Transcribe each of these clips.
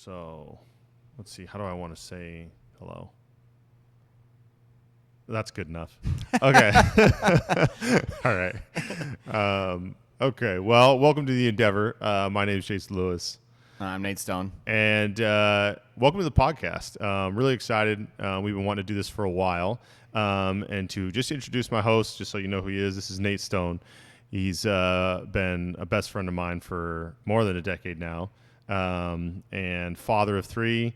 So let's see. How do I want to say hello? That's good enough. Okay. All right. Okay. Well, welcome to The Endeavor. My name is Jason Lewis. I'm Nate Stone. And welcome to the podcast. I'm really excited. We've been wanting to do this for a while. And to just introduce my host, just so you know who he is, this is Nate Stone. He's been a best friend of mine for more than a decade now, and father of three,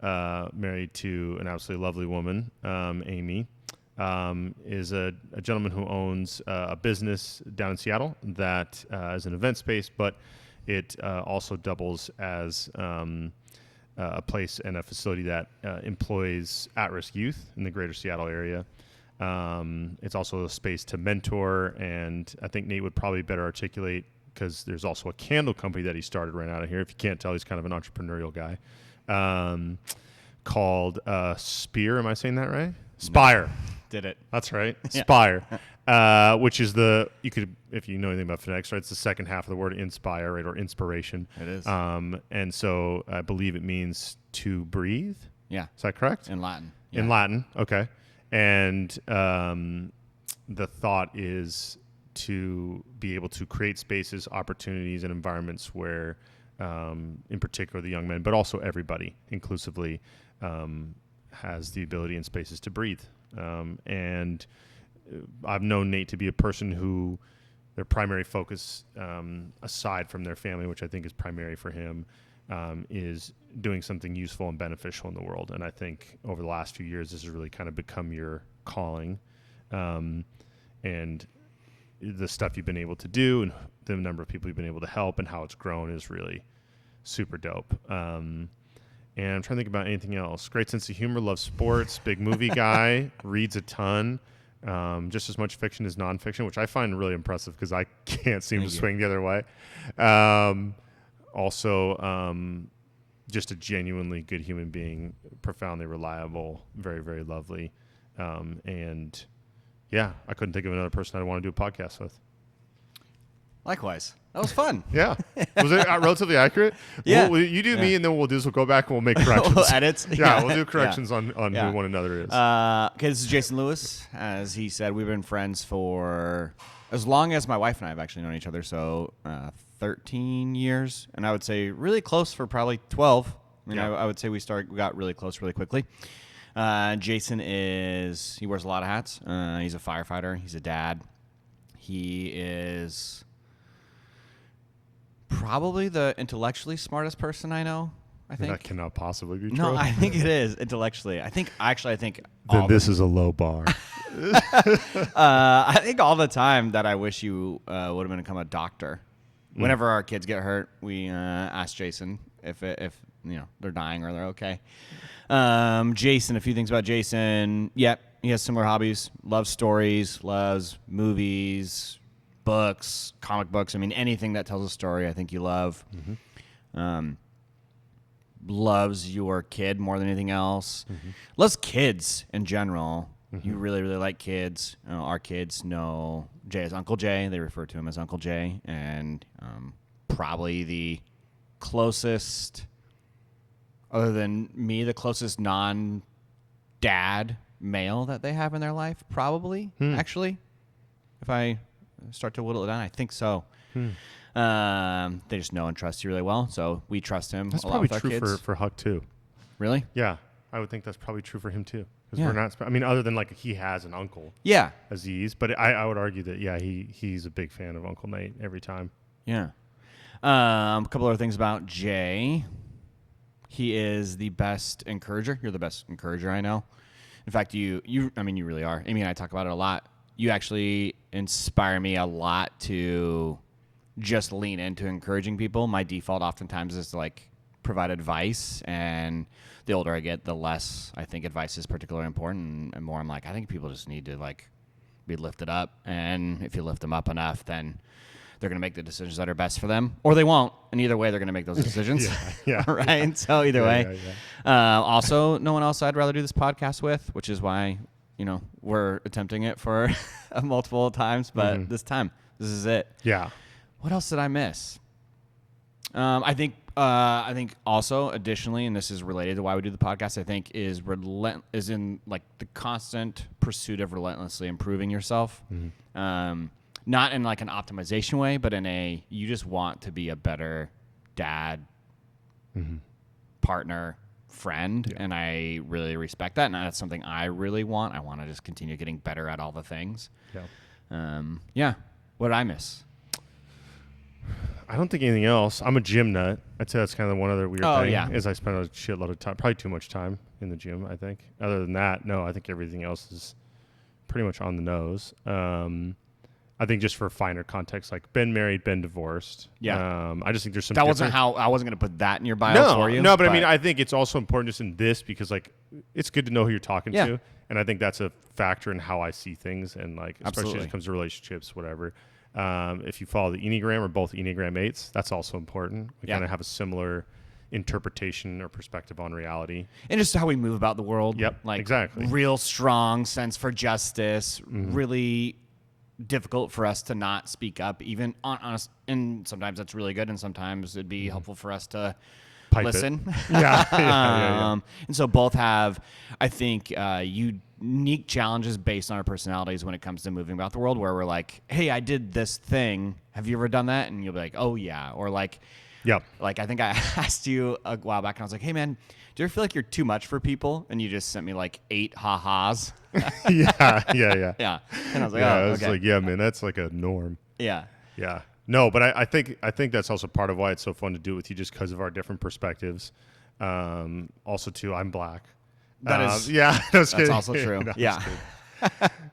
married to an absolutely lovely woman, Amy. Is a gentleman who owns a business down in Seattle that is an event space, but it also doubles as a place and a facility that employs at-risk youth in the greater Seattle area. It's also a space to mentor, and I think Nate would probably better articulate, because there's also a candle company that he started right out of here. If you can't tell, he's kind of an entrepreneurial guy, called Spear. Am I saying that right? Spire. Did it. That's right. Yeah. Spire, which is you could, if you know anything about phonetics, right? It's the second half of the word inspire, right? Or inspiration. It is. And so I believe it means to breathe. Yeah. Is that correct? In Latin. Yeah. In Latin. Okay. And the thought is to be able to create spaces, opportunities, and environments where, in particular, the young men, but also everybody inclusively, has the ability and spaces to breathe. And I've known Nate to be a person who their primary focus, aside from their family, which I think is primary for him, is doing something useful and beneficial in the world. And I think over the last few years, this has really kind of become your calling. And the stuff you've been able to do and the number of people you've been able to help and how it's grown is really super dope. And I'm trying to think about anything else. Great sense of humor, loves sports, big movie guy, reads a ton, just as much fiction as nonfiction, which I find really impressive because I can't seem to swing the other way. Also, just a genuinely good human being, profoundly reliable, very, very lovely. And yeah, I couldn't think of another person I'd want to do a podcast with. Likewise. That was fun. Yeah. Was it relatively accurate? Yeah. You do me, and then we'll go back and we'll make corrections. We'll edits. Yeah, we'll do corrections on who one another is. Okay, this is Jason Lewis. As he said, we've been friends for as long as my wife and I have actually known each other, so 13 years. And I would say really close for probably 12. I mean, I would say we got really close really quickly. Jason he wears a lot of hats. He's a firefighter. He's a dad. He is probably the intellectually smartest person I know. I think that cannot possibly be true. No, I think it is intellectually. I think then this is a low bar. I think all the time that I wish you would have become a doctor. Whenever our kids get hurt, we ask Jason if they're dying or they're okay. Jason, a few things about Jason. Yep, he has similar hobbies. Loves stories. Loves movies. Books, comic books. I mean, anything that tells a story, I think you love. Mm-hmm. Loves your kid more than anything else. Mm-hmm. Loves kids in general. Mm-hmm. You really, really like kids. Our kids know Jay as Uncle Jay. They refer to him as Uncle Jay. And probably the closest, other than me, the closest non-dad male that they have in their life, probably, actually. If I start to whittle it down, I think so. They just know and trust you really well, so we trust him. That's a probably lot with our true kids. for Huck too. Really? Yeah, I would think that's probably true for him too. Because Yeah. we're not. I mean, other than like he has an uncle, Yeah. Aziz, but I would argue that he's a big fan of Uncle Nate every time. Yeah. A couple other things about Jay. He is the best encourager. You're the best encourager I know. In fact, you really are. Amy and I talk about it a lot. You actually inspire me a lot to just lean into encouraging people. My default oftentimes is to like provide advice, and the older I get, the less I think advice is particularly important, and more I'm like, I think people just need to like be lifted up, and if you lift them up enough, then they're going to make the decisions that are best for them, or they won't, and either way they're going to make those decisions. Yeah. Right? So either way. Also, no one else I'd rather do this podcast with, which is why we're attempting it for multiple times, but this is it. Yeah. What else did I miss? I think I think also additionally, and this is related to why we do the podcast, I think is in like the constant pursuit of relentlessly improving yourself. Not in like an optimization way, but in you just want to be a better dad, partner, friend, and I really respect that, and that's something I really want. I want to just continue getting better at all the things. What did I miss? I don't think anything else. I'm a gym nut. I'd say that's kind of one other weird thing. Yeah. Is I spend a shitload of time, probably too much time in the gym, I think. Other than that, no, I think everything else is pretty much on the nose. I think just for finer context, like been married, been divorced. Yeah. I just think there's some That wasn't how I wasn't going to put that in your bio for you. No, but I mean, I think it's also important just in this because like it's good to know who you're talking to. And I think that's a factor in how I see things and like, especially when it comes to relationships, whatever. If you follow the Enneagram or both Enneagram 8s, that's also important. We kind of have a similar interpretation or perspective on reality. And just how we move about the world. Yep, like exactly. Real strong sense for justice, really difficult for us to not speak up, even on us. And sometimes that's really good, and sometimes it'd be helpful for us to listen. Yeah. And so both have, I think, unique challenges based on our personalities when it comes to moving about the world, where we're like, hey, I did this thing. Have you ever done that? And you'll be like, oh, yeah. Or like, like I think I asked you a while back, and I was like, hey, man, do you ever feel like you're too much for people? And you just sent me like 8 ha-has. Yeah. Yeah. And I was like, I was like, yeah, man, that's like a norm. Yeah. No, but I think that's also part of why it's so fun to do it with you, just because of our different perspectives. Also, too, I'm black. That is, that's also true.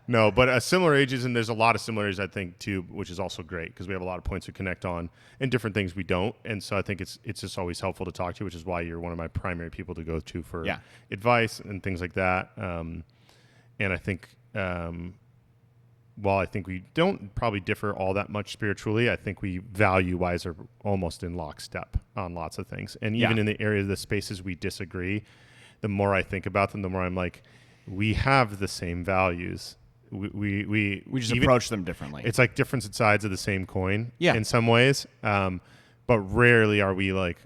No, but similar ages, and there's a lot of similarities, I think, too, which is also great because we have a lot of points to connect on and different things we don't. And so I think it's just always helpful to talk to you, which is why you're one of my primary people to go to for advice and things like that. And I think while I think we don't probably differ all that much spiritually, I think we value-wise are almost in lockstep on lots of things. And even in the areas, the spaces we disagree, the more I think about them, the more I'm like, we have the same values. We just approach them differently. It's like different sides of the same coin in some ways. But rarely are we like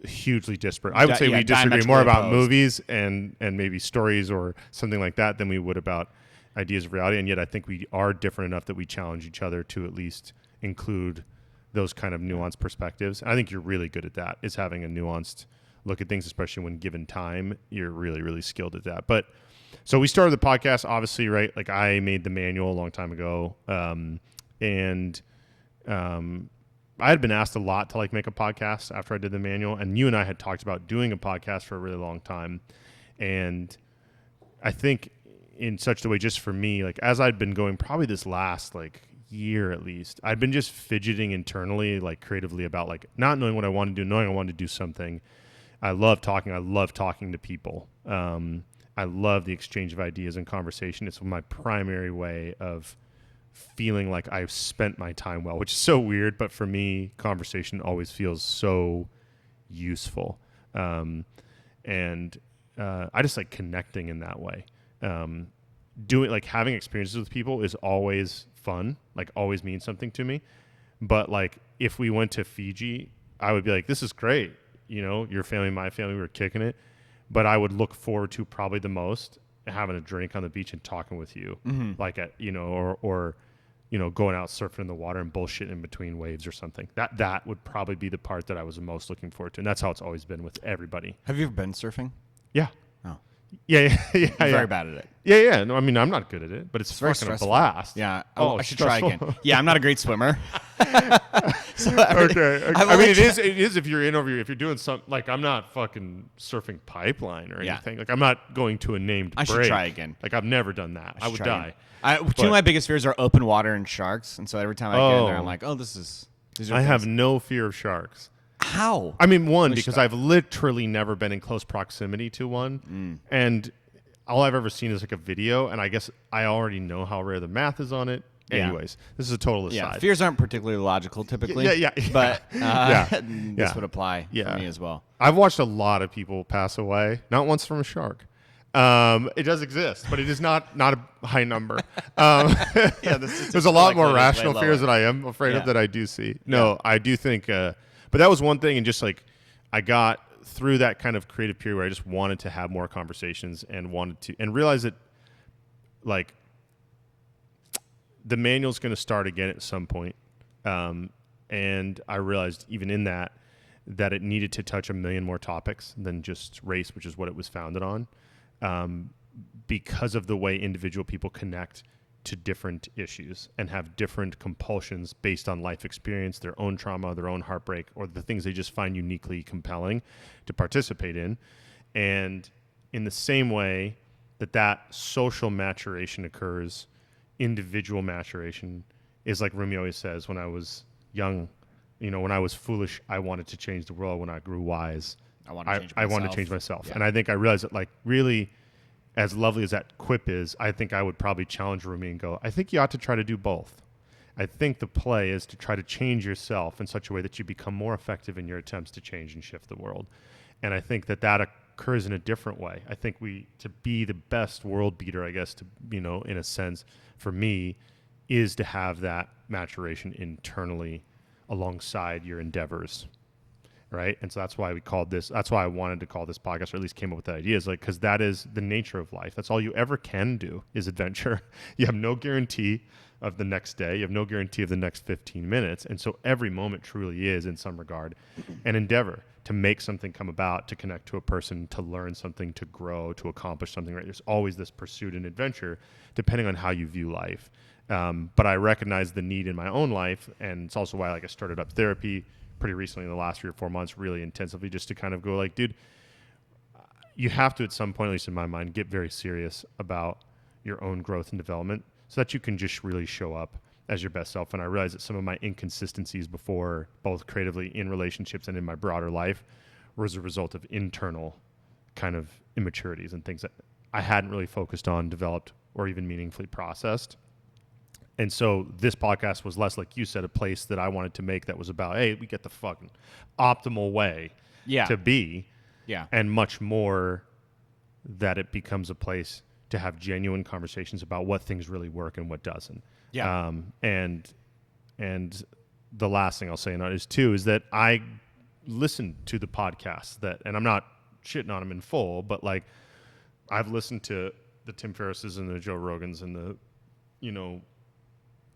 hugely disparate. I would say we disagree more about movies and maybe stories or something like that than we would about ideas of reality. And yet I think we are different enough that we challenge each other to at least include those kind of nuanced perspectives. And I think you're really good at that, is having a nuanced look at things, especially when given time. You're really, really skilled at that. But so we started the podcast, obviously, right? Like I made the manual a long time ago. I had been asked a lot to like make a podcast after I did the manual, and you and I had talked about doing a podcast for a really long time. And I think in such a way, just for me, like as I'd been going probably this last like year at least, I'd been just fidgeting internally, like creatively about like not knowing what I wanted to do, knowing I wanted to do something. I love talking. I love talking to people. I love the exchange of ideas and conversation. It's my primary way of feeling like I've spent my time well, which is so weird. But for me, conversation always feels so useful. And I just like connecting in that way. Doing like having experiences with people is always fun, like always means something to me. But like if we went to Fiji, I would be like, this is great. You know, your family, my family, we were kicking it. But I would look forward to probably the most having a drink on the beach and talking with you, like at, you know, or you know, going out surfing in the water and bullshit in between waves or something. That would probably be the part that I was the most looking forward to, and that's how it's always been with everybody. Have you ever been surfing? Yeah. Oh. Yeah. You're very bad at it. Yeah. No, I mean, I'm not good at it, but it's very fucking stressful. a blast. Yeah. Oh, I should try again. Yeah, I'm not a great swimmer. Okay. I mean, it is if you're if you're doing something like I'm not fucking surfing pipeline or anything. Like I'm not going to a named break. I should try again. Like I've never done that. I would die. Two of my biggest fears are open water and sharks, and so every time I get in there, I'm like, oh, these are I have no fear of sharks. How? I mean, because I've literally never been in close proximity to one, and all I've ever seen is like a video, and I guess I already know how rare the math is on it. Anyways, this is a total aside. Yeah, fears aren't particularly logical typically. Yeah. But this would apply for me as well. I've watched a lot of people pass away, not once from a shark. It does exist, but it is not a high number. There's a lot more rational fears that I am afraid of that I do see. No, I do think, but But that was one thing, and just like I got through that kind of creative period where I just wanted to have more conversations and wanted to, and realize that like the manual's going to start again at some point. And I realized even in that it needed to touch a million more topics than just race, which is what it was founded on, because of the way individual people connect to different issues and have different compulsions based on life experience, their own trauma, their own heartbreak, or the things they just find uniquely compelling to participate in. And in the same way that social maturation occurs, individual maturation is, like Rumi always says, when I was young, when I was foolish, I wanted to change the world. When I grew wise, I wanted to change myself. Yeah. And I think I realized that, like, really, as lovely as that quip is, I think I would probably challenge Rumi and go, I think you ought to try to do both. I think the play is to try to change yourself in such a way that you become more effective in your attempts to change and shift the world. And I think that occurs in a different way. I think to be the best world beater, I guess, in a sense, for me, is to have that maturation internally alongside your endeavors. Right. And so that's why I wanted to call this podcast, or at least came up with that idea, is like, because that is the nature of life. That's all you ever can do is adventure. You have no guarantee of the next day. You have no guarantee of the next 15 minutes. And so every moment truly is, in some regard, an endeavor to make something come about, to connect to a person, to learn something, to grow, to accomplish something, right? There's always this pursuit and adventure, depending on how you view life. But I recognize the need in my own life. And it's also why, like, I started up therapy pretty recently in the last 3 or 4 months, really intensively, just to kind of go like, dude, you have to, at some point, at least in my mind, get very serious about your own growth and development so that you can just really show up as your best self. And I realized that some of my inconsistencies before, both creatively in relationships and in my broader life, was a result of internal kind of immaturities and things that I hadn't really focused on, developed, or even meaningfully processed. And so this podcast was less, like you said, a place that I wanted to make that was about, hey, we get the fucking optimal way to be. Yeah. And much more that it becomes a place to have genuine conversations about what things really work and what doesn't. Yeah. And the last thing I'll say on it is that I listened to the podcasts and I'm not shitting on them in full, but like I've listened to the Tim Ferrisses and the Joe Rogans and the,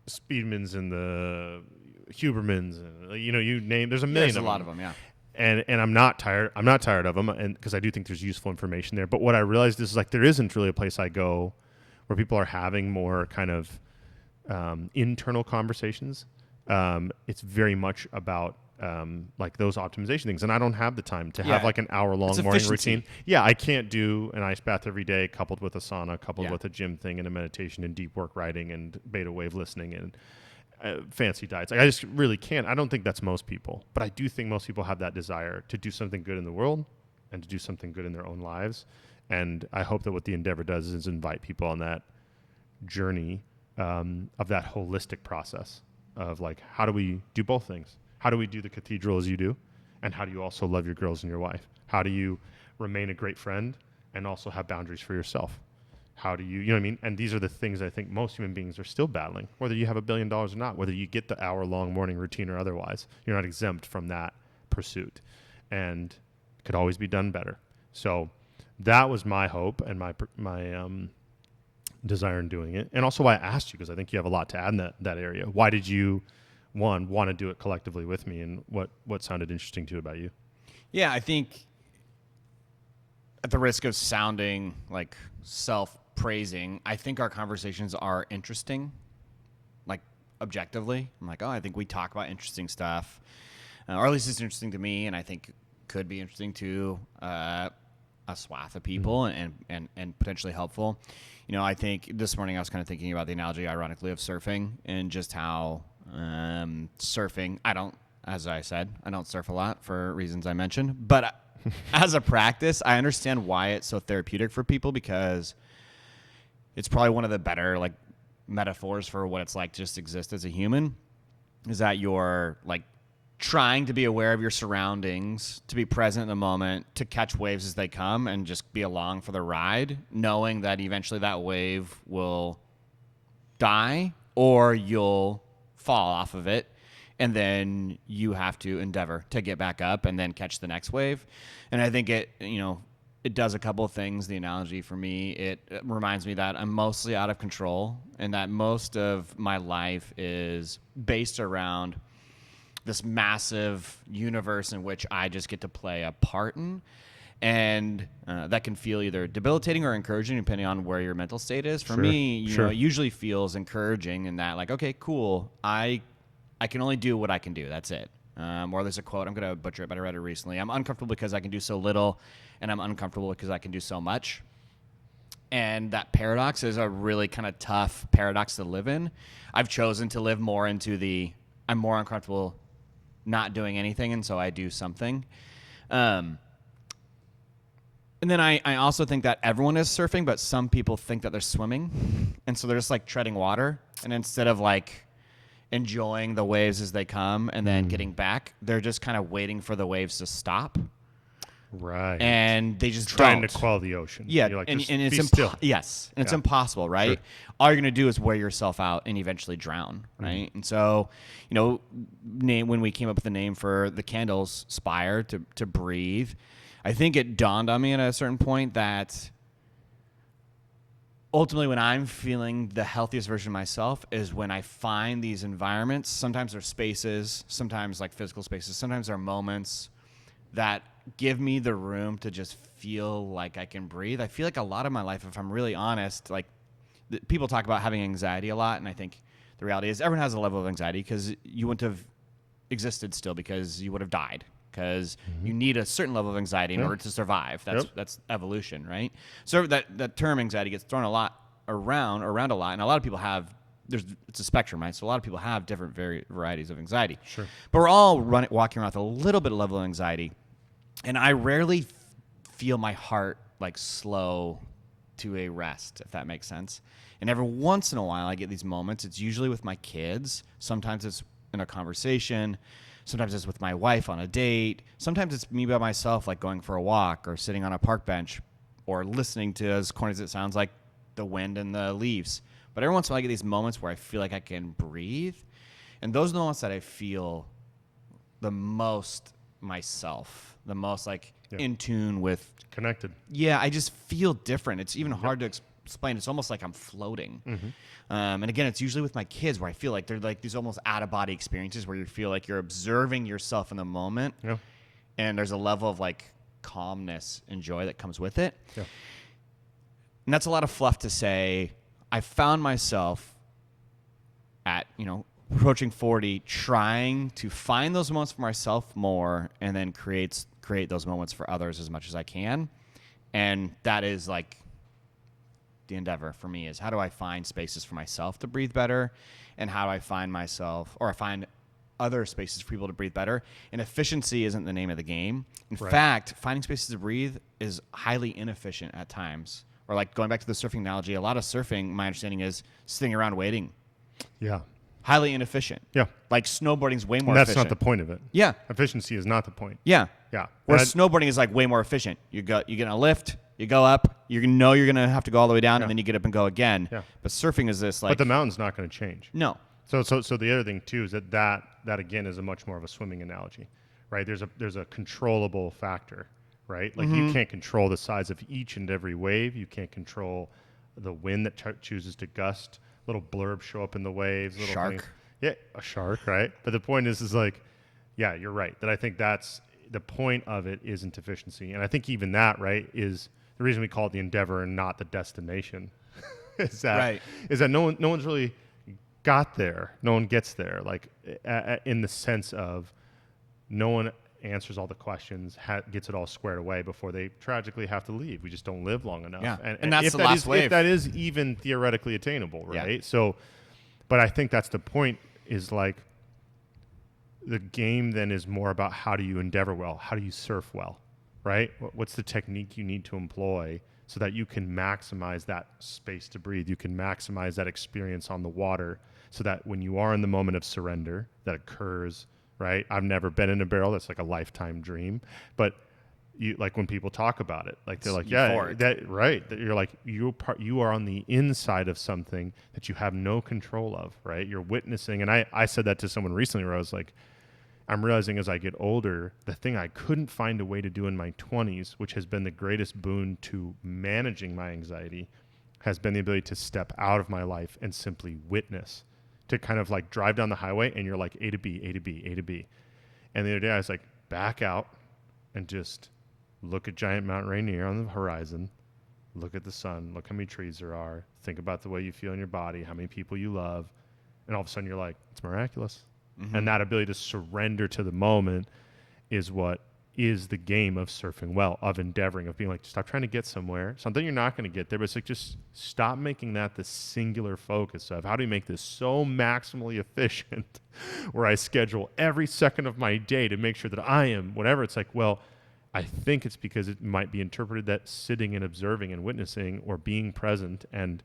Speedmans and the Hubermans, and you name. There's a million. There's a lot of them, yeah. And I'm not tired. I'm not tired of them, and because I do think there's useful information there. But what I realized is, like, there isn't really a place I go where people are having more kind of internal conversations. It's very much about like those optimization things, and I don't have the time to have like an hour-long morning routine. Yeah, I can't do an ice bath every day coupled with a sauna, coupled with a gym thing and a meditation and deep work writing and beta wave listening and fancy diets. Like, I just really can't. I don't think that's most people, but I do think most people have that desire to do something good in the world and to do something good in their own lives. And I hope that what the Endeavor does is invite people on that journey of that holistic process of, like, how do we do both things? How do we do the cathedral as you do? And how do you also love your girls and your wife? How do you remain a great friend and also have boundaries for yourself? How do you know what I mean? And these are the things I think most human beings are still battling, whether you have $1 billion or not, whether you get the hour-long morning routine or otherwise. You're not exempt from that pursuit, and it could always be done better. So that was my hope and my desire in doing it, and also why I asked you, because I think you have a lot to add in that area. Why did you want to do it collectively with me, and what sounded interesting to you about you? Yeah, I think, at the risk of sounding like self-praising, I think our conversations are interesting, like, objectively. I'm like, I think we talk about interesting stuff, or at least it's interesting to me, and I think could be interesting to a swath of people, and potentially helpful. I think this morning I was kind of thinking about the analogy, ironically, of surfing, and just how surfing, as I said, I don't surf a lot for reasons I mentioned, but as a practice, I understand why it's so therapeutic for people, because it's probably one of the better, like, metaphors for what it's like to just exist as a human, is that you're, like, trying to be aware of your surroundings, to be present in the moment, to catch waves as they come and just be along for the ride, knowing that eventually that wave will die or you'll fall off of it. and then you have to endeavor to get back up and then catch the next wave. And I think it does a couple of things. The analogy for me, it reminds me that I'm mostly out of control and that most of my life is based around this massive universe in which I just get to play a part in. And that can feel either debilitating or encouraging depending on where your mental state is. For me, you know, it usually feels encouraging in that, like, okay, cool. I can only do what I can do. That's it. Or there's a quote, I'm going to butcher it, but I read it recently. I'm uncomfortable because I can do so little, and I'm uncomfortable because I can do so much. And that paradox is a really kind of tough paradox to live in. I've chosen to live more into the I'm more uncomfortable not doing anything, and so I do something. And then I also think that everyone is surfing, but some people think that they're swimming. And so they're just like treading water. And instead of like enjoying the waves as they come and then getting back, they're just kind of waiting for the waves to stop. Right. And they just trying don't. to quell the ocean. Yeah. You're like, and just it's be still. Yes. And it's impossible, right? Sure. All you're going to do is wear yourself out and eventually drown, right? And so, you know, when we came up with the name for the candles, Spire, to breathe, I think it dawned on me at a certain point that ultimately when I'm feeling the healthiest version of myself is when I find these environments. Sometimes they're spaces, sometimes like physical spaces, sometimes they're moments that give me the room to just feel like I can breathe. I feel like a lot of my life, if I'm really honest, like people talk about having anxiety a lot, and I think the reality is everyone has a level of anxiety because you wouldn't have existed still because you would have died. Because you need a certain level of anxiety in order to survive. That's evolution, right? So that term anxiety gets thrown around a lot, and a lot of people have. It's a spectrum, right? So a lot of people have different varieties of anxiety. Sure. But we're all walking around with a little bit of level of anxiety, and I rarely feel my heart like slow to a rest, if that makes sense. And every once in a while, I get these moments. It's usually with my kids. Sometimes it's in a conversation. Sometimes it's with my wife on a date. Sometimes it's me by myself, like going for a walk or sitting on a park bench or listening to, as corny as it sounds, like the wind and the leaves. But every once in a while I get these moments where I feel like I can breathe. And those are the moments that I feel the most myself, the most like in tune with. Connected. Yeah, I just feel different. It's even hard to explain. It's almost like I'm floating. And again, it's usually with my kids where I feel like they're like these almost out-of-body experiences where you feel like you're observing yourself in the moment. Yeah. And there's a level of like calmness and joy that comes with it. Yeah. And that's a lot of fluff to say. I found myself at, approaching 40, trying to find those moments for myself more and then create those moments for others as much as I can. And that is like the endeavor for me is how do I find spaces for myself to breathe better, and how do I find other spaces for people to breathe better. And efficiency isn't the name of the game. In fact, finding spaces to breathe is highly inefficient at times. Or like going back to the surfing analogy, a lot of surfing, my understanding is sitting around waiting. Yeah. Highly inefficient. Yeah. Like snowboarding's way more efficient. That's not the point of it. Yeah. Efficiency is not the point. Yeah. Yeah. Where snowboarding is like way more efficient. You get in a lift, you go up, you're going to have to go all the way down, and then you get up and go again. Yeah. But surfing is this like. But the mountain's not going to change. No. So the other thing too is that again is a much more of a swimming analogy, right? There's a controllable factor, right? Like you can't control the size of each and every wave. You can't control the wind that chooses to gust. Little blurbs show up in the waves. Little shark. Things. Yeah, a shark, right? But the point is like, yeah, you're right. That I think that's the point of it isn't efficiency, and I think even that right is the reason we call it the endeavor and not the destination. is that no one's really got there. No one gets there, like in the sense of no one answers all the questions, gets it all squared away before they tragically have to leave. We just don't live long enough. Yeah. And that's the last wave. If that is even theoretically attainable, right? Yeah. So, but I think that's the point is like the game then is more about how do you endeavor well? How do you surf well, right? What's the technique you need to employ so that you can maximize that space to breathe? You can maximize that experience on the water so that when you are in the moment of surrender that occurs, right? I've never been in a barrel. That's like a lifetime dream. But you like when people talk about it, like they're like, euphoric. that you're like, you are on the inside of something that you have no control of, right? You're witnessing. And I said that to someone recently where I was like, I'm realizing as I get older, the thing I couldn't find a way to do in my 20s, which has been the greatest boon to managing my anxiety, has been the ability to step out of my life and simply witness, to kind of like drive down the highway and you're like A to B, A to B, A to B. And the other day I was like, back out and just look at giant Mount Rainier on the horizon, look at the sun, look how many trees there are, think about the way you feel in your body, how many people you love. And all of a sudden you're like, it's miraculous. Mm-hmm. And that ability to surrender to the moment is what is the game of surfing well, of endeavoring, of being like, stop trying to get somewhere, something you're not going to get there, but it's like, just stop making that the singular focus of how do we make this so maximally efficient where I schedule every second of my day to make sure that I am whatever. It's like, well, I think it's because it might be interpreted that sitting and observing and witnessing or being present and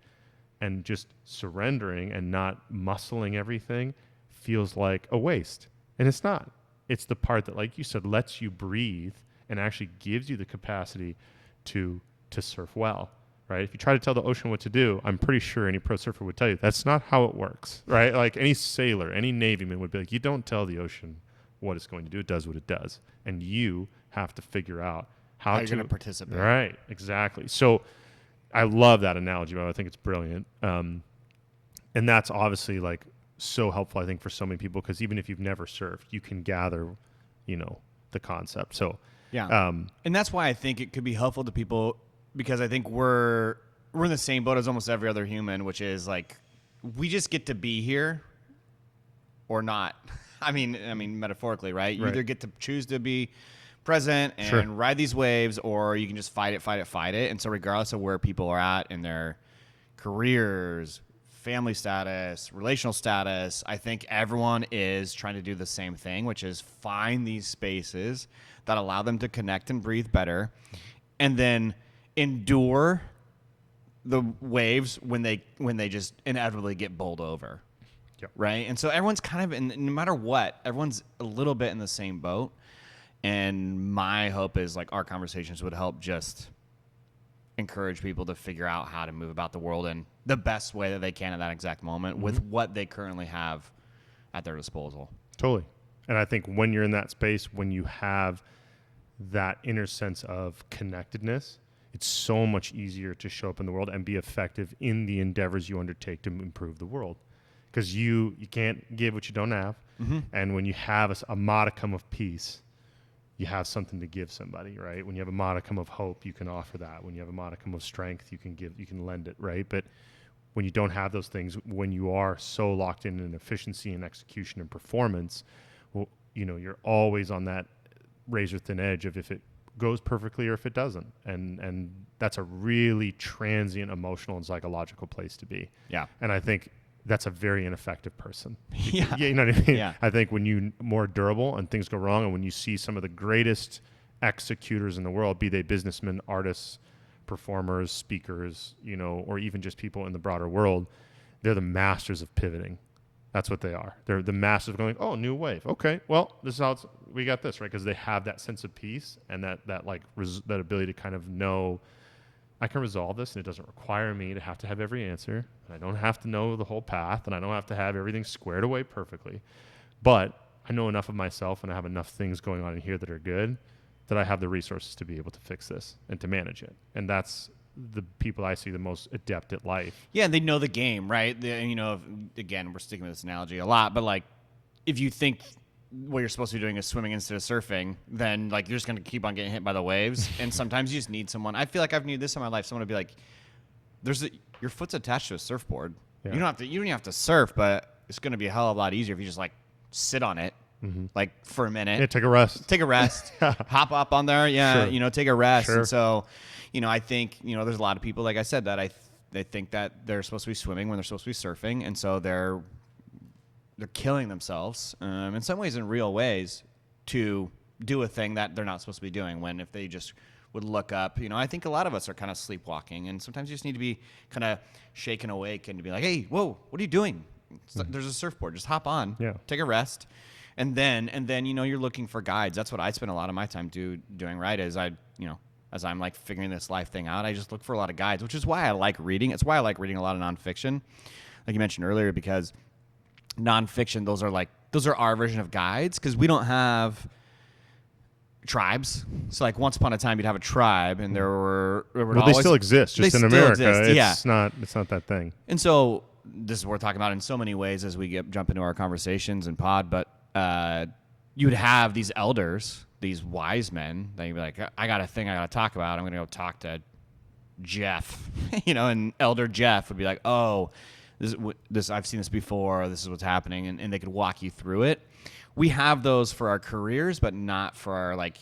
just surrendering and not muscling everything feels like a waste. And it's not. It's the part that, like you said, lets you breathe and actually gives you the capacity to surf well, right? If you try to tell the ocean what to do, I'm pretty sure any pro surfer would tell you that's not how it works, right? Like any sailor, any Navyman would be like, you don't tell the ocean what it's going to do. It does what it does. And you have to figure out how you're going to participate. Right, exactly. So I love that analogy, but I think it's brilliant. And that's obviously like so helpful, I think, for so many people, because even if you've never surfed, you can gather, the concept. So yeah, and that's why I think it could be helpful to people, because I think we're in the same boat as almost every other human, which is like we just get to be here or not. I mean, metaphorically, right? You either get to choose to be present and ride these waves, or you can just fight it. And so regardless of where people are at in their careers, family status, relational status, I think everyone is trying to do the same thing, which is find these spaces that allow them to connect and breathe better, and then endure the waves when they just inevitably get bowled over. Yep. Right? And so everyone's kind of no matter what, everyone's a little bit in the same boat. And my hope is like our conversations would help just encourage people to figure out how to move about the world in the best way that they can at that exact moment with what they currently have at their disposal. Totally. And I think when you're in that space, when you have that inner sense of connectedness, it's so much easier to show up in the world and be effective in the endeavors you undertake to improve the world. Because you can't give what you don't have. Mm-hmm. And when you have a modicum of peace, you have something to give somebody, right? When you have a modicum of hope, you can offer that. When you have a modicum of strength, you can lend it, right? But when you don't have those things, when you are so locked in efficiency and execution and performance, well, you're always on that razor thin edge of if it goes perfectly or if it doesn't. And that's a really transient emotional and psychological place to be. Yeah. And I think that's a very ineffective person. Yeah. You know what I mean? Yeah. I think when you more durable and things go wrong, and when you see some of the greatest executors in the world, be they businessmen, artists, performers, speakers, or even just people in the broader world, they're the masters of pivoting. That's what they are. They're the masters of going, oh, new wave. Okay, well, this is how we got this, right? Because they have that sense of peace and that ability to kind of know, I can resolve this, and it doesn't require me to have every answer. I don't have to know the whole path, and I don't have to have everything squared away perfectly. But I know enough of myself, and I have enough things going on in here that are good, that I have the resources to be able to fix this and to manage it. And that's the people I see the most adept at life. Yeah, and they know the game, right? Again, we're sticking with this analogy a lot, but like if you think what you're supposed to be doing is swimming instead of surfing, then like you're just going to keep on getting hit by the waves. And sometimes you just need someone. I feel like I've needed this in my life. Someone to be like, your foot's attached to a surfboard. Yeah. You don't even have to surf, but it's going to be a hell of a lot easier if you just like sit on it, like for a minute. Yeah, take a rest. Hop up on there. Yeah, sure. Take a rest. Sure. And so, I think there's a lot of people, like I said, that they think that they're supposed to be swimming when they're supposed to be surfing, and so they're killing themselves in some ways, in real ways, to do a thing that they're not supposed to be doing, when if they just would look up, I think a lot of us are kind of sleepwalking, and sometimes you just need to be kind of shaken awake and to be like, hey, whoa, what are you doing? There's a surfboard, just hop on, take a rest. And then you're looking for guides. That's what I spend a lot of my time doing. Right, as as I'm like figuring this life thing out, I just look for a lot of guides, which is why I like reading. It's why I like reading a lot of nonfiction, like you mentioned earlier, because nonfiction, those are our version of guides, because we don't have tribes. So like once upon a time you'd have a tribe, and they still exist, just in America. It's yeah. It's not that thing. And so this is what we're talking about in so many ways as we jump into our conversations and pod. But you would have these elders, these wise men, that you'd be like, I got a thing I got to talk about. I'm going to go talk to Jeff, and Elder Jeff would be like, oh, this I've seen this before. This is what's happening, and they could walk you through it. We have those for our careers, but not for our like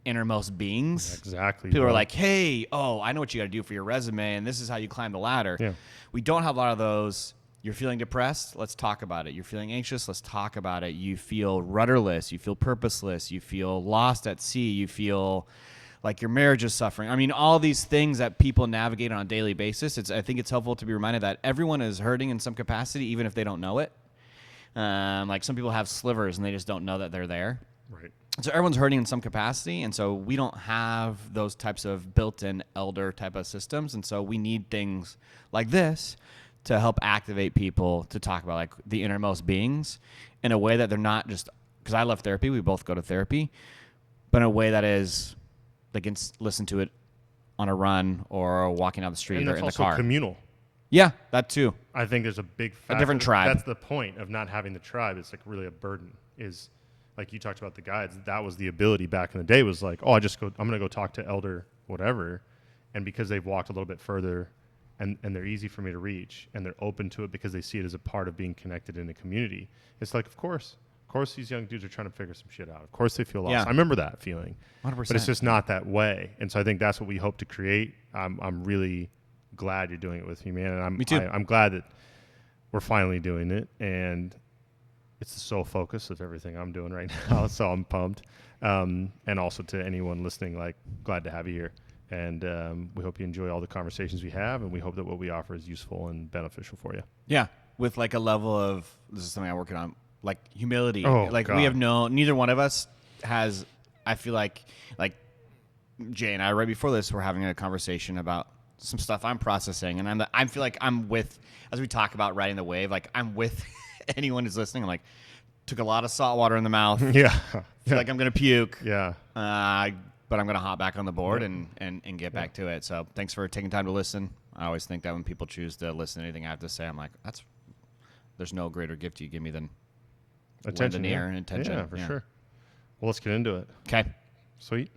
innermost beings. Yeah, exactly. People are like, hey, I know what you got to do for your resume, and this is how you climb the ladder. Yeah. We don't have a lot of those. You're feeling depressed? Let's talk about it. You're feeling anxious? Let's talk about it. You feel rudderless. You feel purposeless. You feel lost at sea. You feel like your marriage is suffering. I mean, all these things that people navigate on a daily basis. I think it's helpful to be reminded that everyone is hurting in some capacity, even if they don't know it. Like some people have slivers and they just don't know that they're there. Right. So everyone's hurting in some capacity, and so we don't have those types of built-in elder type of systems, and so we need things like this to help activate people to talk about like the innermost beings in a way that they're not just, because I love therapy, we both go to therapy, but in a way that is they can listen to it on a run or walking down the street And or that's in the also car. communal. Yeah, that too. I think there's a big factor. A different tribe. That's the point of not having the tribe. It's like really a burden. Is like you talked about the guides. That was the ability back in the day. Was like, I'm going to go talk to elder whatever, and because they've walked a little bit further, and they're easy for me to reach, and they're open to it because they see it as a part of being connected in a community. It's like, of course these young dudes are trying to figure some shit out. Of course they feel lost. Yeah. I remember that feeling. 100%. But it's just not that way. And so I think that's what we hope to create. I'm really glad you're doing it with me, man. And Me too. I'm glad that we're finally doing it, and it's the sole focus of everything I'm doing right now. So I'm pumped. And also to anyone listening, like, glad to have you here. And we hope you enjoy all the conversations we have, and we hope that what we offer is useful and beneficial for you. Yeah, with like a level of, this is something I'm working on, like humility. Oh, like God. we have neither one of us has, I feel like Jay and I, right before this, we're having a conversation about some stuff I'm processing, and I feel like I'm with, as we talk about riding the wave, like I'm with anyone who's listening. I'm like, took a lot of salt water in the mouth. Yeah. Feel like I'm going to puke. Yeah. But I'm going to hop back on the board and get back to it. So thanks for taking time to listen. I always think that when people choose to listen to anything I have to say, I'm like, there's no greater gift you give me than Attention. lend an ear and attention. Yeah, for sure. Well, let's get into it. Okay. Sweet.